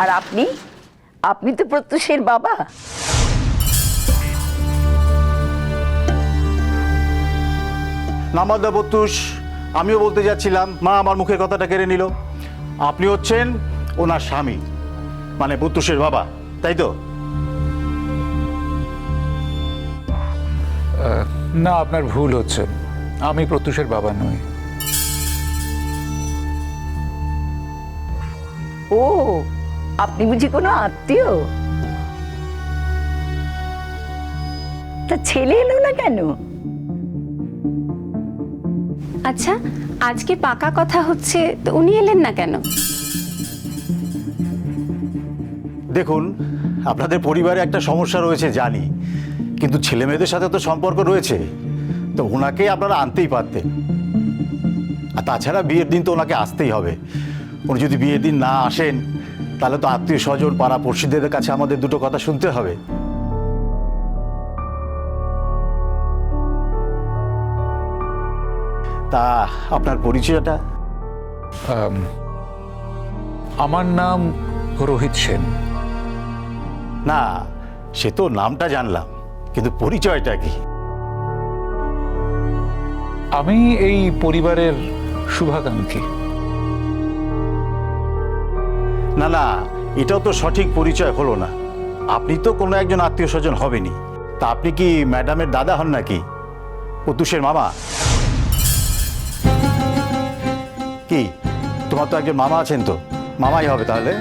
আর আপনি আপনি তো প্রত্যুষের বাবা। নামাদা প্রত্যুষ, আমিও বলতে যাচ্ছিলাম, মা আমার মুখের কথাটা কেড়ে নিল। আপনি হচ্ছেন ওনার স্বামী, মানে প্রত্যুষের বাবা, তাই তো? না, আপনার ভুল হচ্ছে। আমি প্রত্যুষের বাবা নই। ও, আপনি বুঝি কোনো আত্মীয়? তা ছেলে এলো না কেন? আচ্ছা, আজকে পাকা কথা হচ্ছে তো উনি এলেন না কেন? দেখুন, আপনাদের পরিবারে একটা সমস্যা রয়েছে জানি, কিন্তু ছেলে মেয়েদের সাথে তো সম্পর্ক রয়েছে, তো ওনাকে আপনারা আনতেই পারতেন। আর তাছাড়া বিয়ের দিন তো ওনাকে আসতেই হবে। উনি যদি বিয়ের দিন না আসেন, তাহলে তো আত্মীয় স্বজন পাড়া পড়শিদের কাছে আমাদের দুটো কথা শুনতে হবে। তা আপনার পরিচয়টা? আমার নাম রোহিত সেন। না, সে তো নামটা জানলাম, কিন্তু পরিচয়টা কি? আমি এই পরিবারের শুভাকাঙ্ক্ষী। না না, এটাও তো সঠিক পরিচয় হলো না। আপনি তো কোনো একজন আত্মীয় স্বজন হবেনই। তা আপনি কি ম্যাডামের দাদা হন নাকি? প্রত্যুষের মামা? কি, তোমার তো একজন মামা আছেন, তো মামাই হবে তাহলে।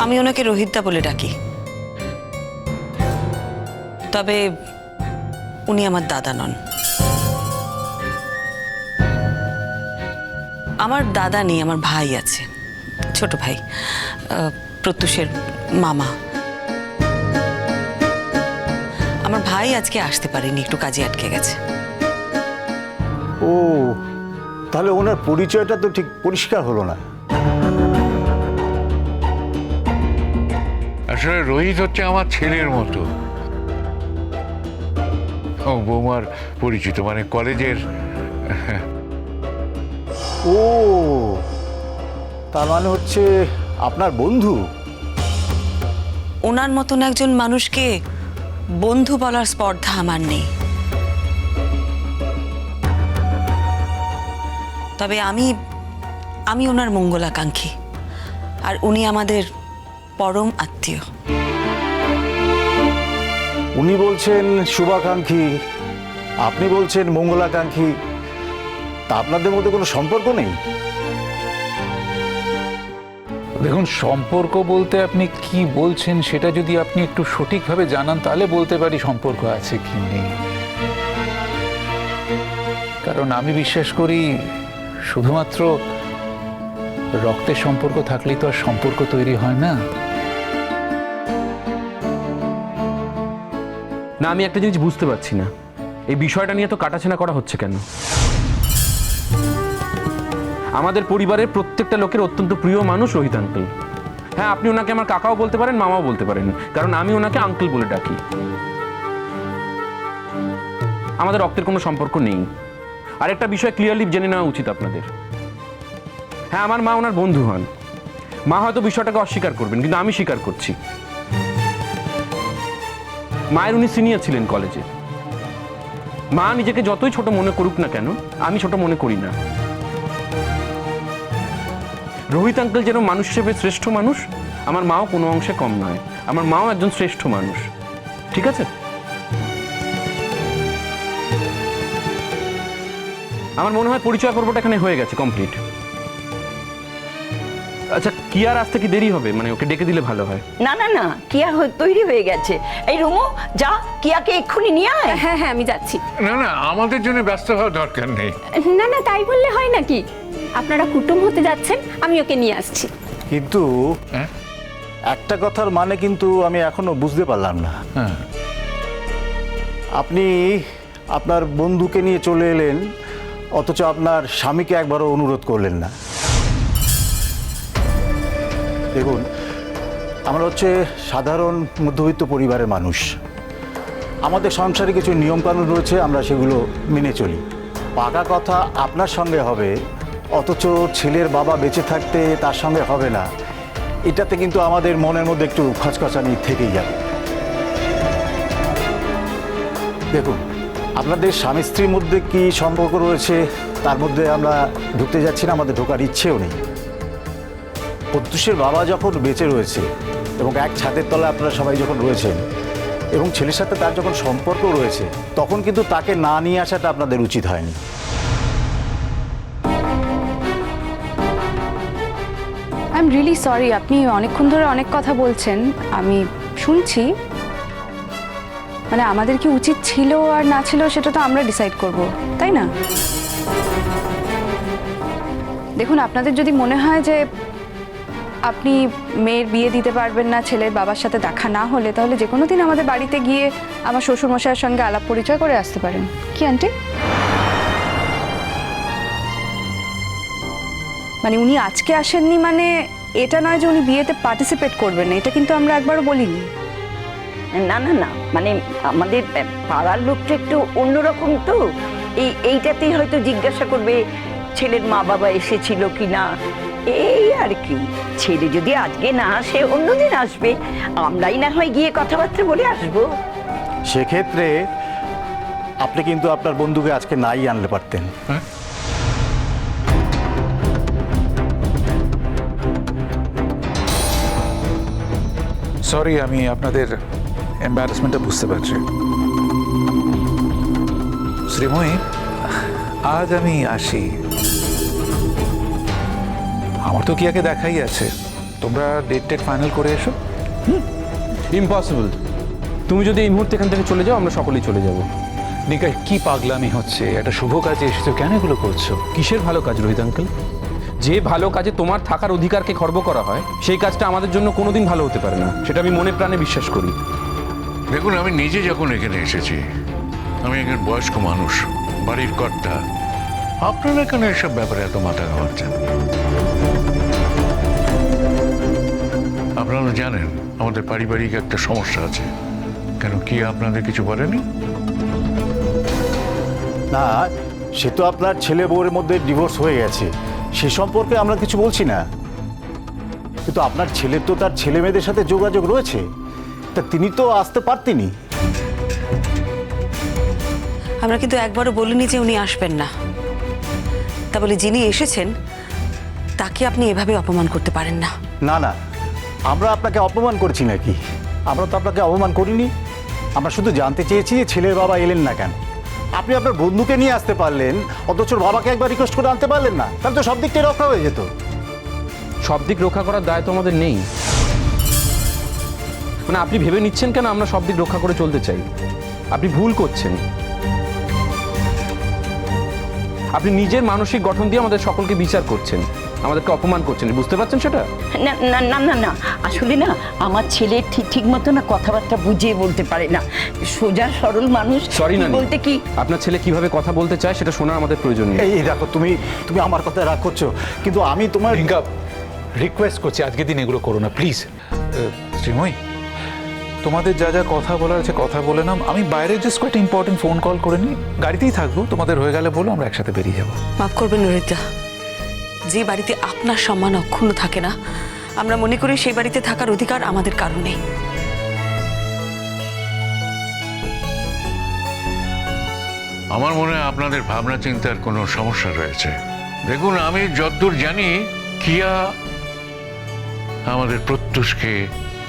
আমি ওনাকে রোহিতদা বলে ডাকি, তবে উনি আমার দাদা নন। আমার দাদা নেই, আমার ভাই আছে, ছোট ভাই, প্রত্যুষের মামা। আমার ভাই আজকে আসতে পারেনি, একটু কাজে আটকে গেছে। ও, তাহলে ওনার পরিচয়টা তো ঠিক পরিষ্কার হলো না। আসলে রোহিত হচ্ছে আমার ছেলের মতো। ও বৌমার পরিচিত, মানে কলেজের। ও, তার মানে হচ্ছে আপনার বন্ধু? ওনার মতন একজন মানুষকে বন্ধু বলার স্পর্ধা আমার নেই। তবে আমি ওনার মঙ্গলাকাঙ্ক্ষী, আর উনি আমাদের পরম আত্মীয়। উনি বলছেন শুভাকাঙ্ক্ষী, আপনি বলছেন মঙ্গলাকাঙ্ক্ষী। তা আপনাদের মধ্যে কোনো সম্পর্ক নেই? দেখুন, সম্পর্ক বলতে আপনি কি বলছেন সেটা যদি আপনি একটু সঠিকভাবে জানান, তাহলে বলতে পারি সম্পর্ক আছে কি নেই। কারণ আমি বিশ্বাস করি শুধুমাত্র রক্তের সম্পর্ক থাকলেই তো আর সম্পর্ক তৈরি হয় না। না, আমি একটা জিনিস বুঝতে পারছি না, এই বিষয়টা নিয়ে তো কাটাছেনা করা হচ্ছে কেন? আমাদের পরিবারের প্রত্যেকটা লোকের অত্যন্ত প্রিয় মানুষ রোহিত আঙ্কেল। হ্যাঁ, আপনি ওনাকে আমার কাকাও বলতে পারেন, মামাও বলতে পারেন, কারণ আমি ওনাকে আঙ্কেল বলে ডাকি। আমাদের রক্তের কোনো সম্পর্ক নেই। আর একটা বিষয় ক্লিয়ারলি জেনে নেওয়া উচিত আপনাদের। হ্যাঁ, আমার মা ওনার বন্ধু হন। মা হয়তো বিষয়টাকে অস্বীকার করবেন, কিন্তু আমি স্বীকার করছি। মায়ের উনি সিনিয়র ছিলেন কলেজে। মা নিজেকে যতই ছোট মনে করুক না কেন, আমি ছোট মনে করি না। রোহিত আঙ্কেল যেন মানুষ হিসেবে শ্রেষ্ঠ মানুষ, আমার মাও কোনো অংশে কম নয়। আমার মাও একজন শ্রেষ্ঠ মানুষ, ঠিক আছে? আমার মনে হয় পরিচয় পর্বটা এখানে হয়ে গেছে, কমপ্লিট। আচ্ছা, কিয়ার আসতে কি দেরি হবে? মানে ওকে ডেকে দিলে ভালো হয়। না না না, কিয়া তৈরি হয়ে গেছে। এই রুমু, যা কিয়াকে এক্ষুনি নিয়ে আয়। হ্যাঁ হ্যাঁ, আমি যাচ্ছি। না না, আমাদের জন্য ব্যস্ত হওয়ার দরকার নেই। না না, তাই বললে হয় নাকি? আপনারা কুটুম হতে যাচ্ছেন, আমি ওকে নিয়ে আসছি। কিন্তু হ্যাঁ? একটা কথার মানে কিন্তু আমি এখনো বুঝতে পারলাম না। হ্যাঁ। আপনি আপনার বন্ধুকে নিয়ে চলে এলেন, অথচ আপনার স্বামীকে একবারও অনুরোধ করলেন না। দেখুন, আমরা হচ্ছে সাধারণ মধ্যবিত্ত পরিবারের মানুষ। আমাদের সংসারে কিছু নিয়মকানুন রয়েছে, আমরা সেগুলো মেনে চলি। পাকা কথা আপনার সঙ্গে হবে, অথচ ছেলের বাবা বেঁচে থাকতে তার সঙ্গে হবে না, এটাতে কিন্তু আমাদের মনের মধ্যে একটু খচখচানি থেকেই যাবে। দেখুন, আপনাদের স্বামী স্ত্রীর মধ্যে কি সম্পর্ক রয়েছে তার মধ্যে আমরা ঢুকতে যাচ্ছি না, আমাদের ঢোকার ইচ্ছেও নেই। প্রত্যুষের বাবা যখন বেঁচে রয়েছে এবং এক ছাদের তলায় আপনারা সবাই যখন রয়েছেন এবং ছেলের সাথে তার যখন সম্পর্ক রয়েছে, তখন কিন্তু তাকে না নিয়ে আসাটা আপনাদের উচিত হয়নি। আই এম রিয়েলি সরি, আপনি অনেকক্ষণ ধরে অনেক কথা বলছেন, আমি শুনছি। মানে আমাদের কি উচিত ছিল আর না ছিল সেটা তো আমরা ডিসাইড করব, তাই না? দেখুন, আপনাদের যদি মনে হয় যে আপনি মেয়ের বিয়ে দিতে পারবেন না ছেলের বাবার সাথে দেখা না হলে, তাহলে যে কোনো দিন আমাদের বাড়িতে গিয়ে আমার শ্বশুরমশাইয়ের সঙ্গে আলাপ পরিচয় করে আসতে পারেন। কি আন্টি? মানে উনি আজকে আসেননি মানে এটা নয় যে উনি বিয়েতে পার্টিসিপেট করবেন না, এটা কিন্তু আমরা একবারও বলিনি। না না না, মানে আমাদের পাড়ার লোকটা একটু অন্যরকম, তো এইটাতেই হয়তো জিজ্ঞাসা করবে ছেলের মা বাবা এসেছিল কি না, এই আর কি। ছেলে যদি আজকে না আসে অন্যদিন আসবে, আমরাই না হয় গিয়ে কথাবার্তা বলে আসবো। সেক্ষেত্রে আপনি কিন্তু আপনার বন্ধুকে আজকে নাই আনলে পারতেন। সরি, আমি আপনাদের এম্বারাসমেন্টটা বুঝতে পারছি। শ্রীময়ী, আজ আমি আসি। আমার তো কিয়াকে দেখাই আছে, তোমরা ডেট ফাইনাল করে এসো। ইম্পসিবল। তুমি যদি এই মুহূর্তে এখান থেকে চলে যাও, আমরা সকলেই চলে যাব। নিকাই, কি পাগলামি হচ্ছে? একটা শুভ কাজে এসেছো, কেন এগুলো করছো? কিসের ভালো কাজ রোহিত আঙ্কেল? যে ভালো কাজে তোমার থাকার অধিকারকে খর্ব করা হয়, সেই কাজটা আমাদের জন্য কোনোদিন ভালো হতে পারে না, সেটা আমি মনে প্রাণে বিশ্বাস করি। দেখুন, আমি নিজে যখন এখানে এসেছি, আমি একজন বয়স্ক মানুষ, বাড়ির কর্তা। আপনারা কেন এসব ব্যাপারে এত মাথা ঘামাচ্ছেন? আপনারা জানেন আমাদের পারিবারিক একটা সমস্যা আছে। কেন, কি আপনাদের কিছু বলেনি? না, সে তো আপনার ছেলে বউয়ের মধ্যে ডিভোর্স হয়ে গেছে, সে সম্পর্কে আমরা কিছু বলছি না। কিন্তু আপনার ছেলের তো তার ছেলে মেয়েদের সাথে যোগাযোগ রয়েছে, তা তিনি তো আসতে পারতেনই। আমরা কিন্তু একবারও বলিনি যে উনি আসবেন না। তা বলে যিনি এসেছেন তাকে আপনি এভাবে অপমান করতে পারেন না। না না, আমরা আপনাকে অপমান করছি নাকি? আমরা তো আপনাকে অপমান করিনি। আমরা শুধু জানতে চেয়েছি যে ছেলের বাবা এলেন না কেন। আপনি আপনার বন্ধুকে নিয়ে আসতে পারলেন, অথচ বাবাকে একবার রিকোয়েস্ট করে আনতে পারলেন না, তাহলে তো সব দিকটাই রক্ষা হয়ে যেত। সব দিক রক্ষা করার দায় তো আমাদের নেই। মানে আপনি ভেবে নিচ্ছেন কেন আমরা সব দিক রক্ষা করে চলতে চাই? আপনি ভুল করছেন। আপনি নিজের মানসিক গঠন দিয়ে আমাদের সকলকে বিচার করছেন, আমাদেরকে অপমান করছেন, বুঝতে পারছেন সেটা? না না না না না, আসলে না আমার ছেলে ঠিক মতো না কথাবার্তা বুঝিয়ে বলতে পারে না, সোজা সরল মানুষ। সরি না, বলতে কি আপনার ছেলে কিভাবে কথা বলতে চায় সেটা শোনার আমাদের প্রয়োজন নেই। এই দেখো, তুমি তুমি আমার কথা রাগ করছো, কিন্তু আমি তোমার রিকোয়েস্ট করছি, আজকে দিন এগুলো করো না প্লিজ। শ্রীময়ী, তোমাদের যা যা কথা বলার আছে কথা বলে নাও। আমি বাইরে জাস্ট কয়েকটা ইম্পর্টেন্ট ফোন কল করে নিই, গাড়িতেই থাকবো। তোমাদের হয়ে গেলে বলো, আমরা একসাথে বেরিয়ে যাবো। মাফ করবেন রোহিতা, যে বাড়িতে আপনার সম্মান অক্ষুণ্ণ থাকে না, আমরা মনে করি সেই বাড়িতে থাকার অধিকার আমাদের কারো নেই। আমার মনে হয় আপনাদের ভাবনা চিন্তার কোনো সমস্যা রয়েছে। দেখুন, আমি যতদূর জানি কিয়া আমাদের প্রত্যুষকে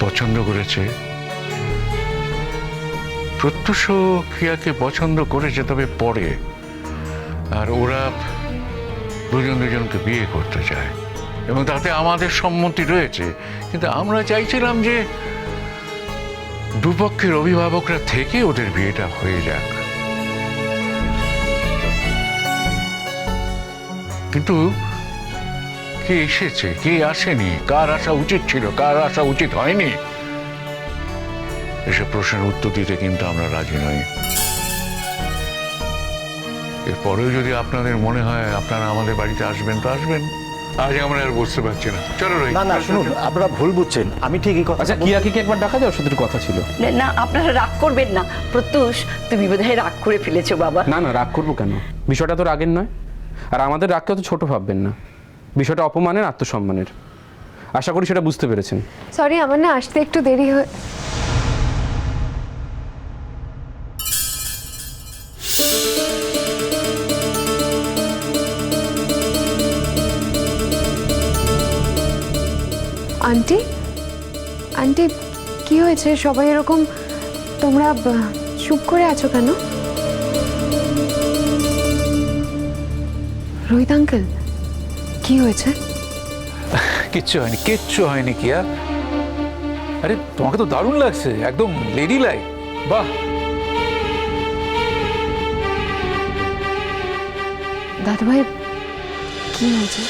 পছন্দ করেছে। প্রত্যুষও কিয়াকে পছন্দ করেছে, তবে পরে। আর ওরা দুজনকে বিয়ে করতে চায় এবং তাতে আমাদের সম্মতি রয়েছে। কিন্তু আমরা চাইছিলাম যে দুপক্ষের অভিভাবকরা থেকে ওদের বিয়েটা হয়ে যাক। কিন্তু কে এসেছে, কে আসেনি, কার আসা উচিত ছিল, কার আসা উচিত হয়নি, এসব প্রশ্নের উত্তর দিতে কিন্তু আমরা রাজি নই। এরপরেও যদি আপনাদের মনে হয় আপনারা আমাদের বাড়িতে আসবেন তো আসবেন, আজ আমরা আর বুঝতে পারছি না। চলো রোহিত। না না, শুনুন, আপনারা ভুল বুঝছেন, আমি ঠিকই কথা। আচ্ছা, কিয়াকে কি একবার ডাকা যাও? সেটার কথা ছিল। না, আপনারা রাগ করবেন না। প্রত্যুষ, তুমি বোধহয় রাগ করে ফেলেছো বাবা। না না, রাগ করবো কেন? বিষয়টা তো রাগের নয়। আর আমাদের রাগকে অত ছোট ভাববেন না, বিষয়টা অপমানের, আত্মসম্মানের। আশা করি সেটা বুঝতে পেরেছেন। সরি, আমার না আসতে একটু দেরি হয়ে। আন্টি, আন্টি কি হয়েছে? সবাই এরকম, তোমরা চুপ করে আছো কেন? রোহিত আঙ্কেল, কি হয়েছে? কিচ্ছু হয়নি, কিচ্ছু হয়নি কিয়া। আরে তোমাকে তো দারুণ লাগছে, একদম লেডি লাইক। বাহ, দাদু ভাই, কি হয়েছে?